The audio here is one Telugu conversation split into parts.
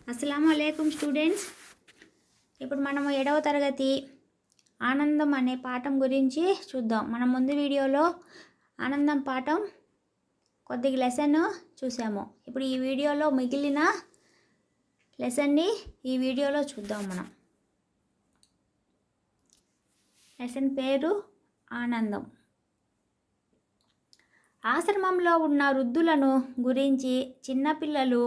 అస్సలాముఅలైకుం స్టూడెంట్స్. ఇప్పుడు మనము 7వ తరగతి ఆనందం అనే పాఠం గురించి చూద్దాం. మనం ముందు వీడియోలో ఆనందం పాఠం కొద్దిగా లెసన్ చూసాము. ఇప్పుడు ఈ వీడియోలో మిగిలిన లెసన్ని ఈ వీడియోలో చూద్దాం. మనం లెసన్ పేరు ఆనందం. ఆశ్రమంలో ఉన్న వృద్ధులను గురించి చిన్నపిల్లలు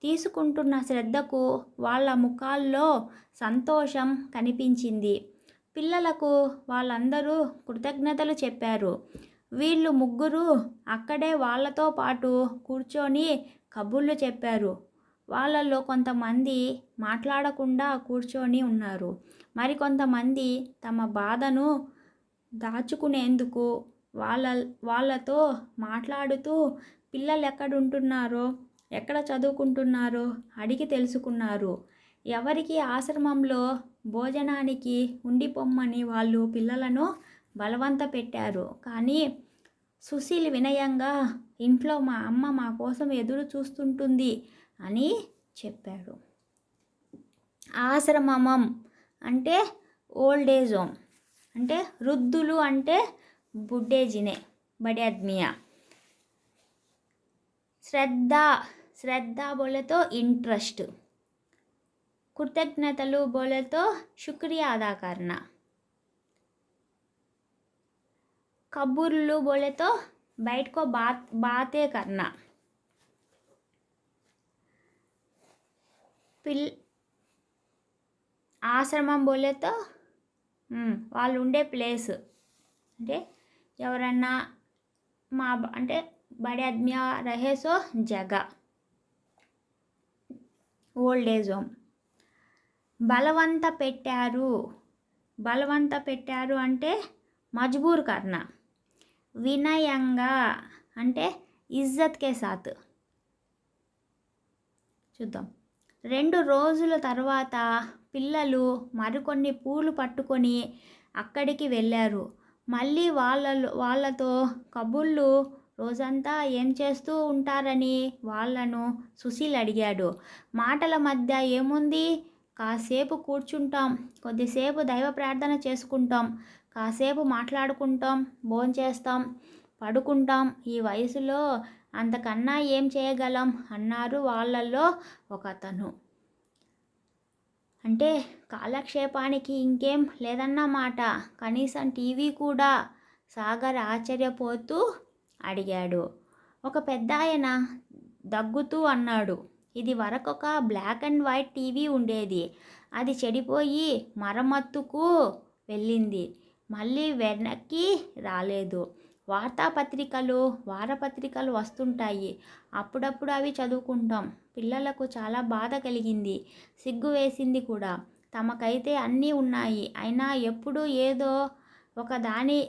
తీసుకుంటున్న శ్రద్ధకు వాళ్ళ ముఖాల్లో సంతోషం కనిపించింది. పిల్లలకు వాళ్ళందరూ కృతజ్ఞతలు చెప్పారు. వీళ్ళు ముగ్గురు అక్కడే వాళ్ళతో పాటు కూర్చొని కబుర్లు చెప్పారు. వాళ్ళల్లో కొంతమంది మాట్లాడకుండా కూర్చొని ఉన్నారు. మరికొంతమంది తమ బాధను దాచుకునేందుకు వాళ్ళతో మాట్లాడుతూ పిల్లలు ఎక్కడుంటున్నారో ఎక్కడ చదువుకుంటున్నారో అడిగి తెలుసుకున్నారు. ఎవరికి ఆశ్రమంలో భోజనానికి ఉండిపోమ్మని వాళ్ళు పిల్లలను బలవంత పెట్టారు. కానీ సుశీల్ వినయంగా ఇంట్లో మా అమ్మ మా కోసం ఎదురు చూస్తుంటుంది అని చెప్పాడు. ఆశ్రమం అంటే ఓల్డ్ ఏజ్ హోమ్, అంటే వృద్ధులు అంటే బుడ్డేజినే బడే ఆద్మియా. శ్రద్ధ बोले तो इंटरेस्ट, कृतज्ञतलु बोले तो शुक्रिया अदा करना, कबूर्लू बोले तो बैठ को बातें करना, ఆశ్రమం बोले तो వాళ్ళు ఉండే ప్లేస్ అంటే ఎవరన్నా మా అంటే బడే ఆద్మియా రహే సో జగ ఓల్డ్ ఏజ్ హోమ్. బలవంత పెట్టారు అంటే మజ్బూర్ కర్నా. వినయంగా అంటే ఇజ్జత్ కే సాత్. చూద్దాం. 2 రోజుల తర్వాత పిల్లలు మరికొన్ని పూలు పట్టుకొని అక్కడికి వెళ్ళారు. మళ్ళీ వాళ్ళతో కబుర్లు రోజంతా ఏం చేస్తూ ఉంటారని వాళ్ళను సుశీల్ అడిగాడు. మాటల మధ్య ఏముంది, కాసేపు కూర్చుంటాం, కొద్దిసేపు దైవ ప్రార్థన చేసుకుంటాం, కాసేపు మాట్లాడుకుంటాం, భోంచేస్తాం, పడుకుంటాం. ఈ వయసులో అంతకన్నా ఏం చేయగలం అన్నారు వాళ్ళల్లో ఒకతను. అంటే కాలక్షేపానికి ఇంకేం లేదన్నమాట, కనీసం టీవీ కూడా? సాగర్ ఆశ్చర్యపోతూ అడిగాడు. ఒక పెద్దాయన దగ్గుతూ అన్నాడు. ఇది వరకొక బ్లాక్ అండ్ వైట్ టీవీ ఉండేది. అది చెడిపోయి మరమ్మతుకు వెళ్ళింది, మళ్ళీ వెనక్కి రాలేదు. వారపత్రికలు వస్తుంటాయి, అప్పుడప్పుడు అవి చదువుకుంటాం. పిల్లలకు చాలా బాధ కలిగింది, సిగ్గు వేసింది కూడా. తమకైతే అన్నీ ఉన్నాయి, అయినా ఎప్పుడూ ఏదో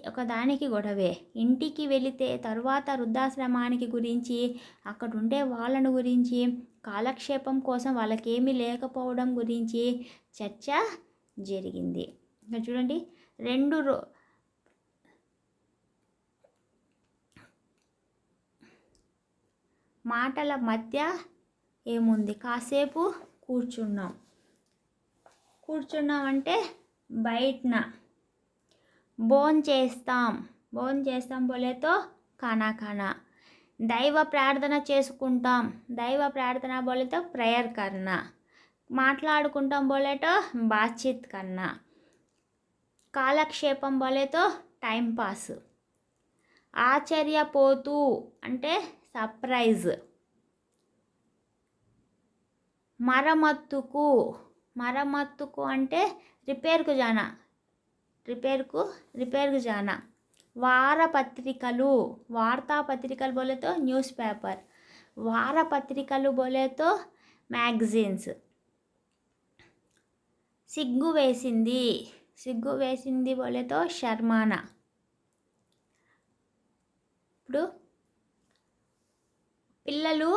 ఒకదానికి గొడవే. ఇంటికి వెళితే తరువాత వృద్ధాశ్రమానికి గురించి, అక్కడుండే వాళ్ళను గురించి, కాలక్షేపం కోసం వాళ్ళకేమీ లేకపోవడం గురించి చర్చ జరిగింది. ఇక్కడ చూడండి, 2 మాటల మధ్య ఏముంది, కాసేపు కూర్చున్నాం అంటే బయటన. భోంచేస్తాం बोले तो खाना. దైవ ప్రార్థన చేసుకుంటాం, దైవ ప్రార్థన बोले तो ప్రేయర్ करना. మాట్లాడుకుంటాం बोले तो బాత్చీత్ करना. కాలక్షేపం बोले तो టైం పాస్. ఆశ్చర్యపోతూ అంటే సర్ప్రైజ్. మరమ్మతుకు అంటే రిపేర్కు జానా. వార్తాపత్రికలు बोले तो న్యూస్ పేపర్. వారపత్రికలు बोले तो మ్యాగజైన్స్. సిగ్గు వేసింది बोले तो శర్మానా. ఇప్పుడు పిల్లలు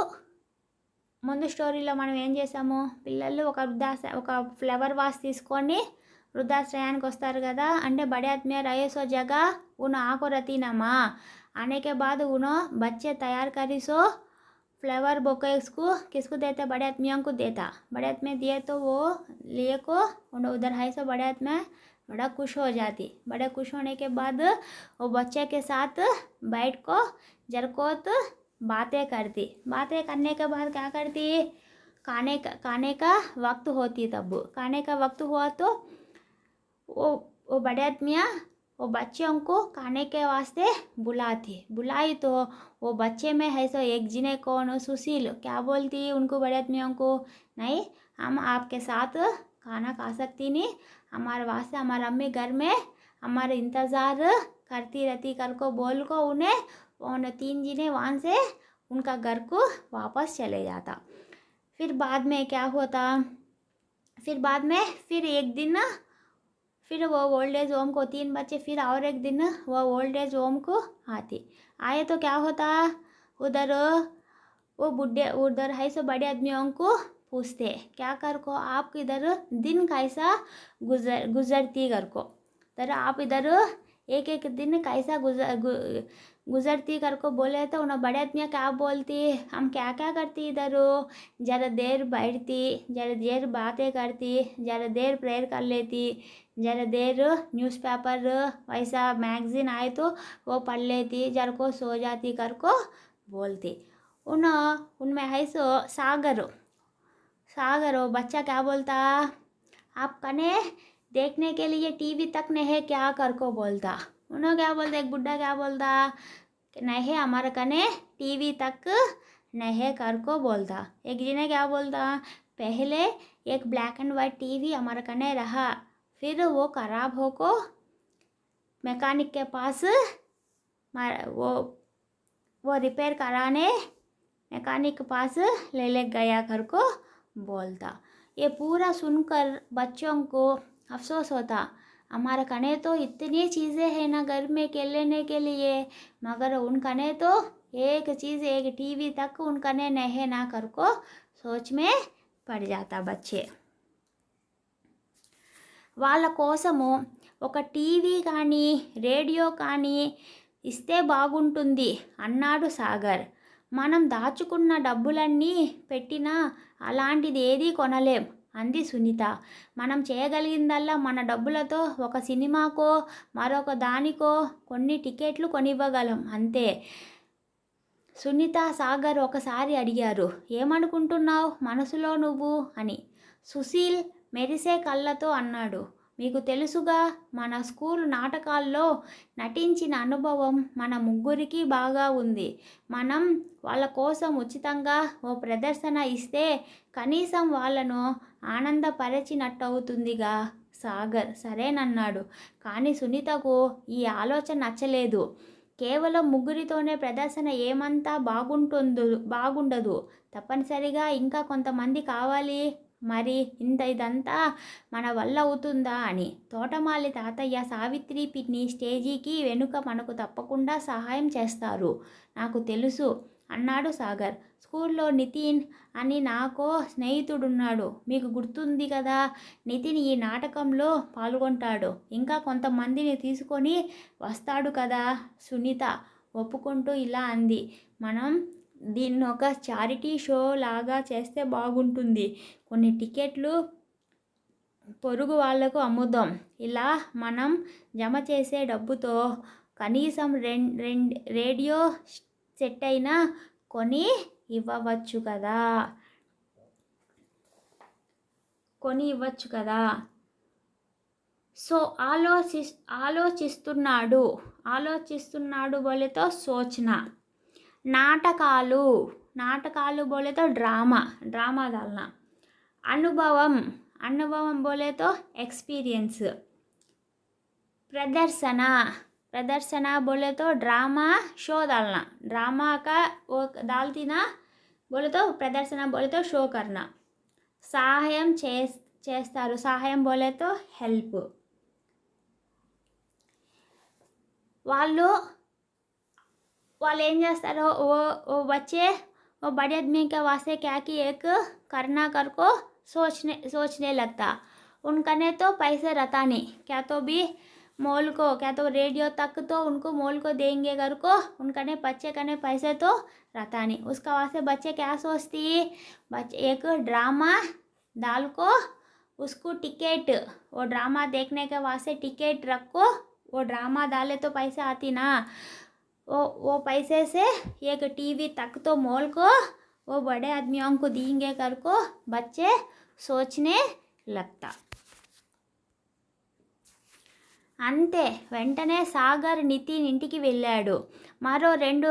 ముందు స్టోరీలో మనం ఏం చేసాము, పిల్లలు ఒక ఫ్లవర్ వాస్ తీసుకొని వృద్ధాశ్రయానికి వస్తారు కదా. అంటే బడే ఆద్మియా రహే సో జగह उन आको रतीनामा आने के बाद उन्हों बच्चे तैयार करी सो फ्लावर बोके उसको किसको देता, बड़े आदमियों को देता। बड़े आदमी दिए तो वो लिए को उधर है सो बड़े आदमी बड़ा खुश हो जाती। बड़े खुश होने के बाद वो बच्चे के साथ बैठ को जरकोत बातें करती। बातें करने के बाद क्या करती, खाने का वक्त होती। तब खाने का वक्त हुआ तो वो बड़े आदमियाँ वो बच्चों को खाने के वास्ते बुलाई तो वो बच्चे में है सो एक जिने कौन सुशील क्या बोलती उनको, बड़े आदमियों को, नहीं हम आपके साथ खाना खा सकती नहीं, हमारे वास्ते हमारी अम्मी घर में हमारे इंतज़ार करती रहती कर को बोल को उन 3 जिने वहाँ से उनका घर को वापस चले जाता। फिर बाद में क्या होता, फिर एक दिन फिर वो ओल्ड एज होम को 3 बच्चे फिर और एक दिन वो ओल्ड एज होम को आए तो क्या होता, उधर वो बुढ़े उधर है सो बड़े आदमियों को पूछते क्या कर को आप इधर दिन कैसा गुजरती कर को, तर आप इधर एक एक दिन कैसा गुजरती कर को बोले तो उन्हें बड़े आदमियाँ क्या बोलती, हम क्या क्या करती इधर, ज़रा देर बैठती, ज़रा देर बातें करती, ज़रा देर प्रेयर कर लेती, ज़रा देर न्यूज़पेपर वैसा मैगज़ीन आए तो वो पढ़ लेती, ज़रा को सो जाती कर को बोलती। उनमें है सो सागर वो बच्चा क्या बोलता, आप कने देखने के लिए टीवी तक नहीं है क्या कर को बोलता। उन्होंने क्या बोलता, एक बुढ़ा क्या बोलता, नहीं हमारे कने टीवी तक नहीं कर को बोलता। एक जिन्हें क्या बोलता, पहले एक ब्लैक एंड वाइट टीवी हमारे कने रहा, फिर वो ख़राब हो को मैकेनिक के पास वो रिपेयर कराने मैकेनिक के पास ले गया घर को बोलता। ये पूरा सुनकर बच्चों को अफसोस होता, हमारे कने तो इतनी चीज़ें हैं ना घर में खेलने के लिए, मगर उन कने तो एक चीज़ एक टीवी तक उन कने नहीं ना कर को सोच में पड़ जाता बच्चे। వాళ్ళ కోసము ఒక టీవీ కానీ రేడియో కానీ ఇస్తే బాగుంటుంది అన్నాడు సాగర్. మనం దాచుకున్న డబ్బులన్నీ పెట్టినా అలాంటిది ఏదీ కొనలేం అంది సునీత. మనం చేయగలిగిందల్లా మన డబ్బులతో ఒక సినిమాకో మరొక దానికో కొన్ని టికెట్లు కొనివ్వగలం అంతే. సునీత సాగర్ ఒకసారి అడిగారు, ఏమనుకుంటున్నావు మనసులో నువ్వు అని. సుశీల్ మెరిసే కళ్ళతో అన్నాడు, మీకు తెలుసుగా మన స్కూల్ నాటకాల్లో నటించిన అనుభవం మన ముగ్గురికి బాగా ఉంది. మనం వాళ్ళ కోసం ఉచితంగా ఓ ప్రదర్శన ఇస్తే కనీసం వాళ్ళను ఆనందపరిచినట్టు అవుతుందిగా. సాగర్ సరేనన్నాడు. కానీ సునీతకు ఈ ఆలోచన నచ్చలేదు. కేవలం ముగ్గురితోనే ప్రదర్శన ఏమంతా బాగుండదు, తప్పనిసరిగా ఇంకా కొంతమంది కావాలి. మరి ఇదంతా మన వల్ల అవుతుందా అని. తోటమాలి తాతయ్య, సావిత్రి పిన్ని స్టేజీకి వెనుక మనకు తప్పకుండా సహాయం చేస్తారు, నాకు తెలుసు అన్నాడు సాగర్. స్కూల్లో నితిన్ అని నాకో స్నేహితుడున్నాడు, మీకు గుర్తుంది కదా. నితిన్ ఈ నాటకంలో పాల్గొంటాడు, ఇంకా కొంతమందిని తీసుకొని వస్తాడు కదా. సునీత ఒప్పుకుంటూ ఇలా అంది, మనం దీన్ని ఒక చారిటీ షో లాగా చేస్తే బాగుంటుంది. కొన్ని టికెట్లు పొరుగు వాళ్లకు అమ్ముదాం. ఇలా మనం జమ చేసే డబ్బుతో కనీసం రేడియో సెట్ అయినా కొని ఇవ్వచ్చు కదా. సో ఆలోచిస్తున్నాడు బోలేతో సోచన. నాటకాలు బోలేతో డ్రామా डालना. అనుభవం బోలేతో एक्सपीरियंस. प्रदर्शना बोले तो ड्रामा शो डालना. ड्रामा का वो डालती ना बोले तो प्रदर्शना बोले तो शो करना. సహాయం చేస్తారు, సహాయం बोले तो हेल्प. వాళ్ళు ఏం చేస్తారో वो बच्चे वो बड़े आदमी के वास्ते क्या कि एक करना कर को सोचने लगता. उनकने तो पैसे रहता नहीं, क्या तो भी मोल को क्या तो रेडियो तक तो उनको मोल को देंगे घर को उनका ने बच्चे का ने पैसे तो रहता नहीं। उसका वास्ते बच्चे क्या सोचती, बच्चे एक ड्रामा डाल को उसको टिकट, वो ड्रामा देखने के वास्ते टिकट रखो, वो ड्रामा डाले तो पैसे आती ना, वो पैसे से एक टीवी तक तो मोल को वो बड़े आदमियों को देंगे कर को बच्चे सोचने लगता। అంతే వెంటనే సాగర్ నితిన్ ఇంటికి వెళ్ళాడు. మరో 2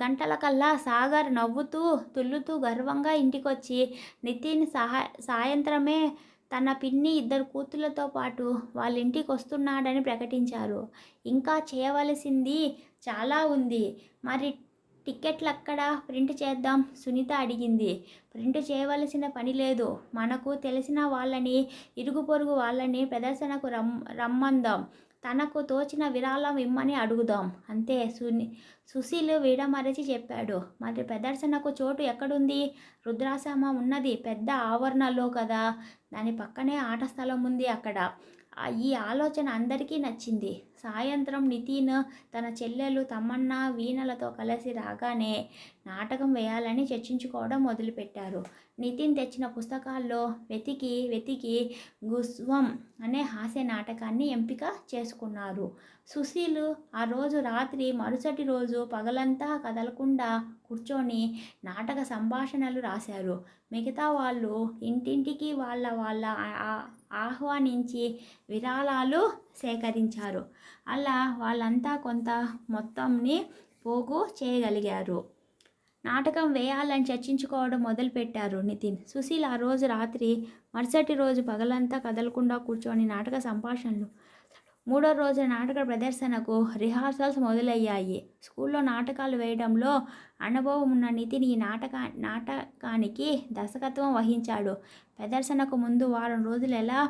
గంటలకల్లా సాగర్ నవ్వుతూ తుల్లుతూ గర్వంగా ఇంటికొచ్చి నితిన్ సాయంత్రమే తన పిన్ని 2 కూతుళ్లతో పాటు వాళ్ళ ఇంటికి వస్తున్నాడని ప్రకటించారు. ఇంకా చేయవలసింది చాలా ఉంది, మరి టిక్కెట్లు అక్కడ ప్రింట్ చేద్దాం సునీత అడిగింది. ప్రింట్ చేయవలసిన పని లేదు, మనకు తెలిసిన వాళ్ళని ఇరుగు పొరుగు వాళ్ళని ప్రదర్శనకు రమ్మందాం, తనకు తోచిన విరాళం ఇమ్మని అడుగుదాం అంతే సుశీల్ విడమరచి చెప్పాడు. మరి ప్రదర్శనకు చోటు ఎక్కడుంది? రుద్రాశ్రమం ఉన్నది పెద్ద ఆవరణలో కదా, దాని పక్కనే ఆట స్థలం ఉంది అక్కడ. ఈ ఆలోచన అందరికీ నచ్చింది. సాయంత్రం నితిన్ తన చెల్లెలు తమన్న వీణలతో కలిసి రాగానే నాటకం వేయాలని చర్చించుకోవడం మొదలుపెట్టారు. నితిన్ తెచ్చిన పుస్తకాల్లో వెతికి గుస్వం అనే హాస్య నాటకాన్ని ఎంపిక చేసుకున్నారు. సుశీల్ ఆ రోజు రాత్రి మరుసటి రోజు పగలంతా కదలకుండా కూర్చొని నాటక సంభాషణలు రాశారు. మిగతా వాళ్ళు ఇంటింటికి వాళ్ళ ఆహ్వానించి విరాళాలు సేకరించారు. అలా వాళ్ళంతా కొంత మొత్తంని పోగు చేయగలిగారు. నాటకం వేయాలని చర్చించుకోవడం మొదలుపెట్టారు నితిన్, సుశీల్. ఆ రోజు రాత్రి మరుసటి రోజు పగలంతా కదలకుండా కూర్చొని నాటక సంభాషణలు. 3వ రోజు నాటక ప్రదర్శనకు రిహార్సల్స్ మొదలయ్యాయి. స్కూల్లో నాటకాలు వేయడంలో అనుభవం ఉన్న నితిన్ ఈ నాటకానికి దర్శకత్వం వహించాడు. ప్రదర్శనకు ముందు వారం రోజులు ఎలా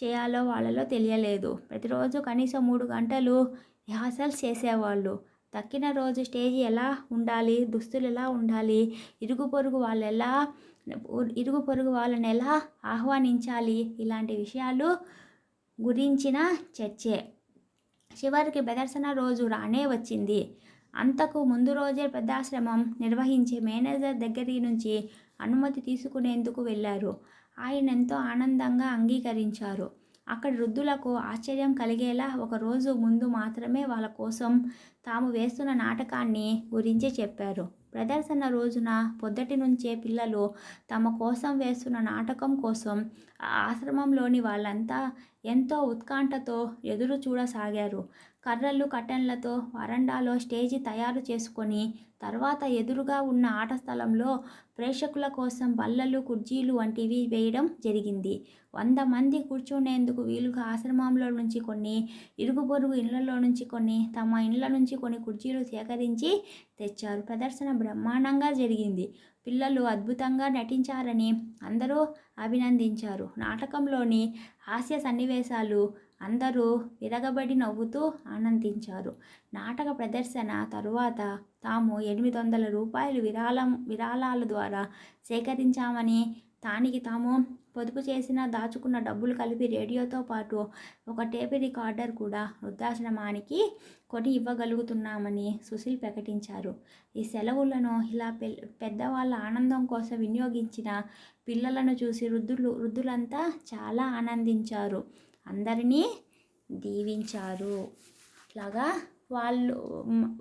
చేయాలో వాళ్ళలో తెలియలేదు. ప్రతిరోజు కనీసం 3 గంటలు రిహార్సల్స్ చేసేవాళ్ళు. తక్కిన రోజు స్టేజి ఎలా ఉండాలి, దుస్తులు ఎలా ఉండాలి, ఇరుగు పొరుగు వాళ్ళని ఎలా ఆహ్వానించాలి, ఇలాంటి విషయాలు గురించిన చర్చే. చివరికి ప్రదర్శన రోజు రానే వచ్చింది. అంతకు ముందు రోజే పెద్దాశ్రమం నిర్వహించే మేనేజర్ దగ్గరి నుంచి అనుమతి తీసుకునేందుకు వెళ్ళారు. ఆయన ఎంతో ఆనందంగా అంగీకరించారు. అక్కడి వృద్ధులకు ఆశ్చర్యం కలిగేలా ఒకరోజు ముందు మాత్రమే వాళ్ళ కోసం తాము వేస్తున్న నాటకాన్ని గురించి చెప్పారు. ప్రదర్శన రోజున పొద్దుటి నుంచే పిల్లలు తమ కోసం వేస్తున్న నాటకం కోసం ఆ ఆశ్రమంలోని వాళ్ళంతా ఎంతో ఉత్కంఠతో ఎదురు చూడసాగారు. కర్రలు కట్టెన్లతో వరండాలో స్టేజి తయారు చేసుకొని తర్వాత ఎదురుగా ఉన్న ఆట స్థలంలో ప్రేక్షకుల కోసం బల్లలు కుర్చీలు వంటివి వేయడం జరిగింది. 100 మంది కూర్చునేందుకు వీలుగా ఆశ్రమంలో నుంచి కొన్ని, ఇరుగు పొరుగు ఇళ్లలో నుంచి కొన్ని, తమ ఇళ్ల నుంచి కొన్ని కుర్చీలు సేకరించి తెచ్చారు. ప్రదర్శన బ్రహ్మాండంగా జరిగింది. పిల్లలు అద్భుతంగా నటించారని అందరూ అభినందించారు. నాటకంలోని హాస్య సన్నివేశాలు అందరూ విరగబడి నవ్వుతూ ఆనందించారు. నాటక ప్రదర్శన తరువాత తాము 800 రూపాయలు విరాళాల ద్వారా సేకరించామని, దానికి తాము పొదుపు చేసిన దాచుకున్న డబ్బులు కలిపి రేడియోతో పాటు ఒక టేప్ రికార్డర్ కూడా వృద్ధాశ్రమానికి కొని ఇవ్వగలుగుతున్నామని సుశీల్ ప్రకటించారు. ఈ సెలవులను ఇలా పెద్దవాళ్ళ ఆనందం కోసం వినియోగించిన పిల్లలను చూసి వృద్ధులంతా చాలా ఆనందించారు, అందరినీ దీవించారు. అట్లాగా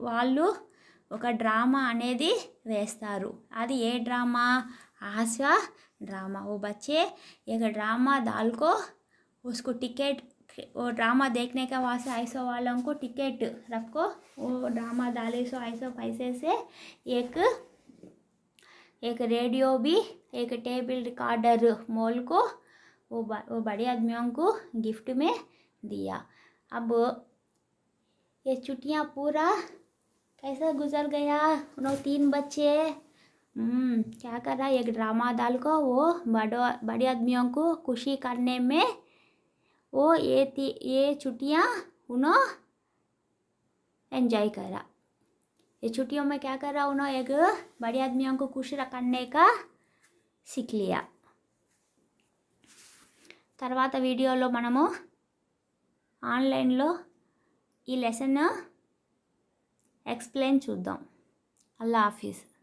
వాళ్ళు ఒక డ్రామా అనేది వేస్తారు. అది ఏ డ్రామా? హాస్య ड्रामा। वो बच्चे एक ड्रामा डाल को उसको टिकट, वो ड्रामा देखने का वास्ते 500 वालों को टिकट रखो, वो ड्रामा डाले 500 पैसे से एक रेडियो भी, एक टेबल रिकॉर्डर मोल को वो बड़े आदमियों को गिफ्ट में दिया। अब ये छुट्टियाँ पूरा कैसा गुजर गया? उन्होंने 3 बच्चे क्या कर रहा है? एक ड्रामा डाल को वो बड़े आदमियों को खुशी करने में वो ये छुट्टियाँ उन्होंने एंजॉय करा। ये छुट्टियों में क्या करा? उन्होंने एक बड़े आदमियों को खुश करने का सीख लिया। తర్వాత వీడియోలో మనము ఆన్లైన్లో ఈ లెసన్ ఎక్స్ప్లెయిన్ చూద్దాం. అల్లా హాఫీజ్.